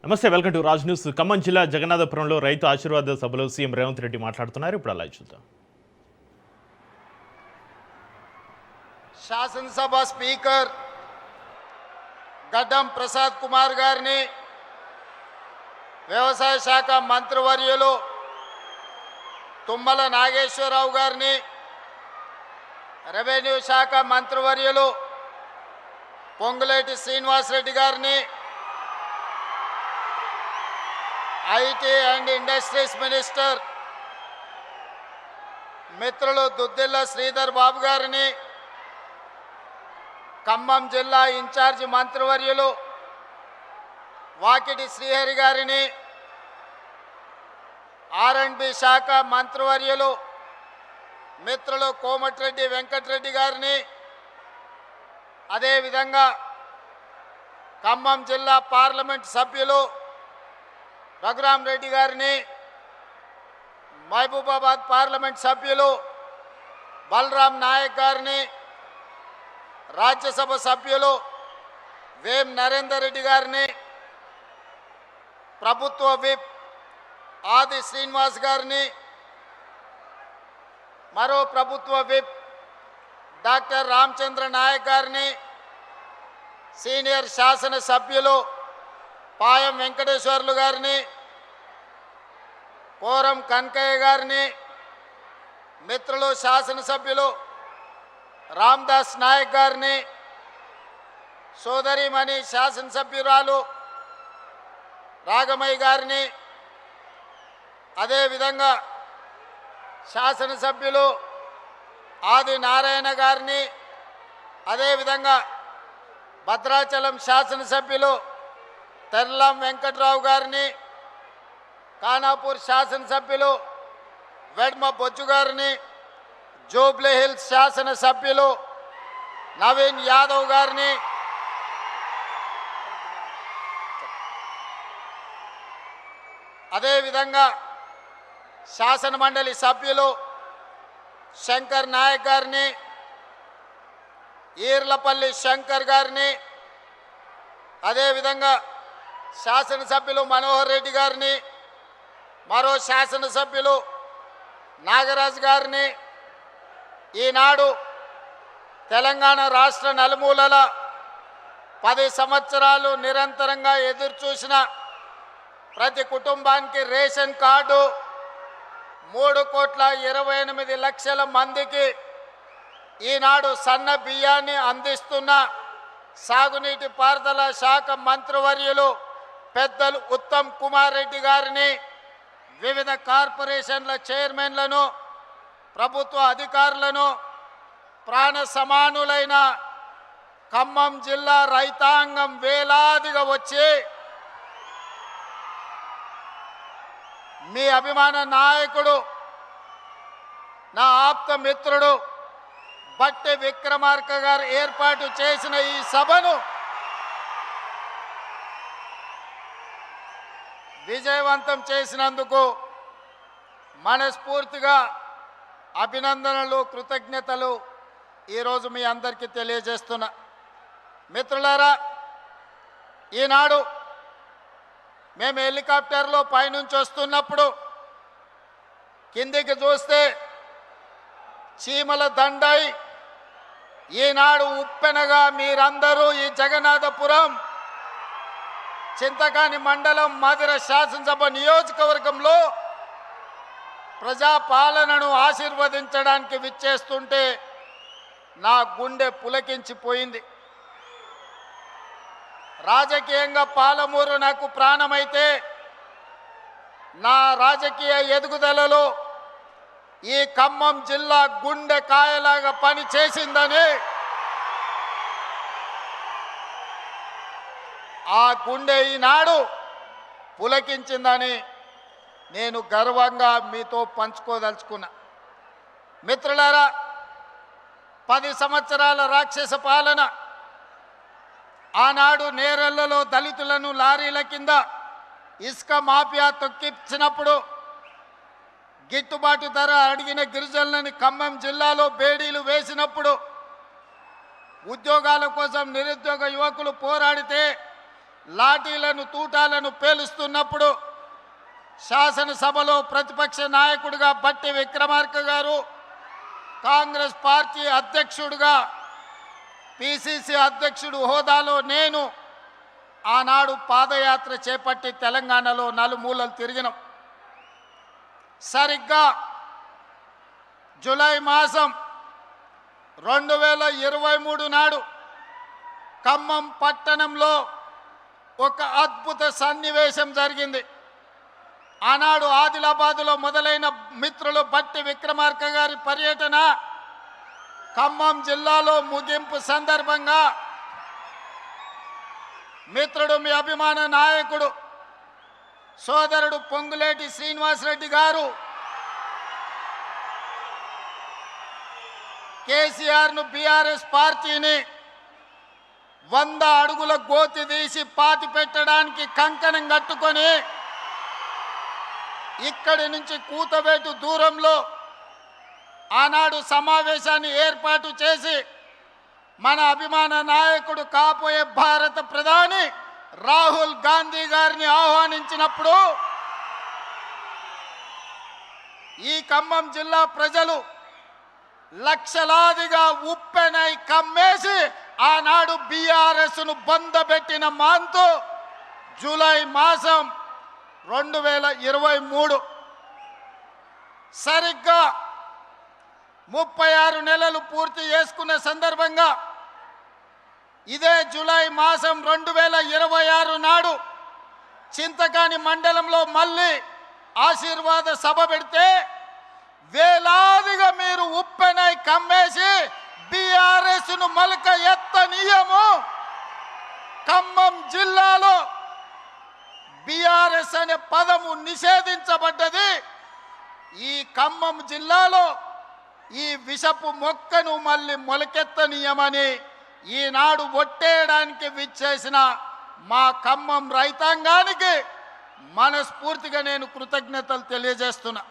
నమస్తే, welcome to Raj news. Khammam జిల్లా జగన్నాథపురంలో రైతు ఆశీర్వాద సభలో సీఎం రేవంత్ రెడ్డి మాట్లాడుతున్నారు. ఇప్పుడు అలా చూద్దాం. శాసనసభ స్పీకర్ గడ్డం ప్రసాద్ కుమార్ గారిని, వ్యవసాయ శాఖ మంత్రివర్యులు తుమ్మల నాగేశ్వరరావు గారిని, రెవెన్యూ శాఖ మంత్రివర్యులు పొంగులేటి శ్రీనివాసరెడ్డి గారిని, ఐటీ అండ్ ఇండస్ట్రీస్ మినిస్టర్ మిత్రులు దుద్దిల్ల శ్రీధర్ బాబు గారిని, ఖమ్మం జిల్లా ఇన్ఛార్జి మంత్రివర్యులు వాకిటి శ్రీహరి గారిని, ఆర్ఎండ్బి శాఖ మంత్రివర్యులు మిత్రులు కోమటిరెడ్డి వెంకటరెడ్డి గారిని, అదేవిధంగా ఖమ్మం జిల్లా పార్లమెంట్ సభ్యులు రఘురామ్ రెడ్డి గారిని, మహబూబాబాద్ పార్లమెంట్ సభ్యులు బలరాం నాయక్ గారిని, రాజ్యసభ సభ్యులు వేం నరేందర్ రెడ్డి గారిని, ప్రభుత్వ విప్ ఆది శ్రీనివాస్ గారిని, మరో ప్రభుత్వ విప్ డాక్టర్ రామచంద్ర నాయక్ గారిని, సీనియర్ శాసన సభ్యులు పాయం వెంకటేశ్వర్లు గారిని, కోరం కనకయ్య గారిని, మిత్రులు శాసనసభ్యులు రామ్దాస్ నాయక్ గారిని, సోదరిమణి శాసనసభ్యురాలు రాగమయ్య గారిని, అదేవిధంగా శాసనసభ్యులు ఆది నారాయణ గారిని, అదేవిధంగా భద్రాచలం శాసనసభ్యులు తెల్లం వెంకట్రావు గారిని, ఖానాపూర్ శాసనసభ్యులు వెడ్మ బొజ్జు గారిని, జూబ్లీ హిల్స్ శాసనసభ్యులు నవీన్ యాదవ్ గారిని, అదేవిధంగా శాసనమండలి సభ్యులు శంకర్ నాయక్ గారిని, ఈర్లపల్లి శంకర్ గారిని, అదేవిధంగా శాసనసభ్యులు మనోహర్ రెడ్డి గారిని, మరో శాసనసభ్యులు నాగరాజు గారిని, ఈనాడు తెలంగాణ రాష్ట్ర నలుమూలల 10 సంవత్సరాలు నిరంతరంగా ఎదురుచూసిన ప్రతి కుటుంబానికి రేషన్ కార్డు 3,28,00,000 మందికి ఈనాడు సన్న బియ్యాన్ని అందిస్తున్న సాగునీటి పారుదల శాఖ మంత్రివర్యులు పెద్దలు ఉత్తమ్ కుమార్ రెడ్డి గారిని, వివిధ కార్పొరేషన్ల చైర్మన్లను, ప్రభుత్వ అధికారులను, ప్రాణ సమానులైన ఖమ్మం జిల్లా రైతాంగం వేలాదిగా వచ్చి మీ అభిమాన నాయకుడు, నా ఆప్త మిత్రుడు బట్టి విక్రమార్క గారు ఏర్పాటు చేసిన ఈ సభను విజయవంతం చేసినందుకు మనస్ఫూర్తిగా అభినందనలు, కృతజ్ఞతలు ఈరోజు మీ అందరికీ తెలియజేస్తున్నా. మిత్రులారా, ఈనాడు మేము హెలికాప్టర్లో పైనుంచి వస్తున్నప్పుడు కిందికి చూస్తే చీమల దండై ఈనాడు ఉప్పెనగా మీరందరూ ఈ జగన్నాథపురం చింతకాని మండలం మధిర శాసనసభ నియోజకవర్గంలో ప్రజాపాలనను ఆశీర్వదించడానికి విచ్చేస్తుంటే నా గుండె పులకించిపోయింది. రాజకీయంగా పాలమూరు నాకు ప్రాణమైతే నా రాజకీయ ఎదుగుదలలో ఈ ఖమ్మం జిల్లా గుండె కాయలాగా పని చేసిందని, ఆ గుండె ఈనాడు పులకించిందని నేను గర్వంగా మీతో పంచుకోదలుచుకున్నా. మిత్రులారా, 10 సంవత్సరాల రాక్షస పాలన, ఆనాడు నేరెళ్లలో దళితులను లారీల కింద ఇసుక మాఫియా తొక్కించినప్పుడు గిట్టుబాటు ధర అడిగిన గిరిజనులని ఖమ్మం జిల్లాలో బేడీలు వేసినప్పుడు ఉద్యోగాల కోసం నిరుద్యోగ యువకులు పోరాడితే లాఠీలను తూటాలను పేలుస్తున్నప్పుడు శాసనసభలో ప్రతిపక్ష నాయకుడిగా బట్టి విక్రమార్క గారు, కాంగ్రెస్ పార్టీ అధ్యక్షుడిగా పిసిసి అధ్యక్షుడు హోదాలో నేను ఆనాడు పాదయాత్ర చేపట్టి తెలంగాణలో నలుమూలలు తిరిగినాం. సరిగ్గా జూలై మాసం 2023 నాడు ఖమ్మం పట్టణంలో ఒక అద్భుత సన్నివేశం జరిగింది. ఆనాడు ఆదిలాబాదులో మొదలైన మిత్రులు బట్టి విక్రమార్క గారి పర్యటన ఖమ్మం జిల్లాలో ముగింపు సందర్భంగా మిత్రుడు మీ అభిమాన నాయకుడు సోదరుడు పొంగులేటి శ్రీనివాసరెడ్డి గారు కేసీఆర్ను బీఆర్ఎస్ పార్టీని 100 అడుగుల గోతి తీసి పాతి పెట్టడానికి కంకణం కట్టుకొని ఇక్కడి నుంచి కూతవేటు దూరంలో ఆనాడు సమావేశాన్ని ఏర్పాటు చేసి మన అభిమాన నాయకుడు కాబోయే భారత ప్రధాని రాహుల్ గాంధీ గారిని ఆహ్వానించినప్పుడు ఈ ఖమ్మం జిల్లా ప్రజలు లక్షలాదిగా ఉప్పెనై కమ్మేసి ఆనాడు బీఆర్ఎస్ను బందబెట్టిన మాంతు జూలై మాసం 2023 సరిగ్గా 36 నెలలు పూర్తి చేసుకున్న సందర్భంగా ఇదే జూలై మాసం 2026 నాడు చింతకాని మండలంలో మళ్ళీ ఆశీర్వాద సభ పెడితే వేలాదిగా మీరు ఉప్పెనై కమ్మేసి బీఆర్ఎస్ను మలక ఎత్తనీయము. ఖమ్మం జిల్లాలో బీఆర్ఎస్ అనే పదము నిషేధించబడ్డది. ఈ ఖమ్మం జిల్లాలో ఈ విషపు మొక్కను మళ్ళీ మొలకెత్తనీయమని ఈనాడు ఒట్టేయడానికి విచ్చేసిన మా ఖమ్మం రైతాంగానికి మనస్ఫూర్తిగా నేను కృతజ్ఞతలు తెలియజేస్తున్నా.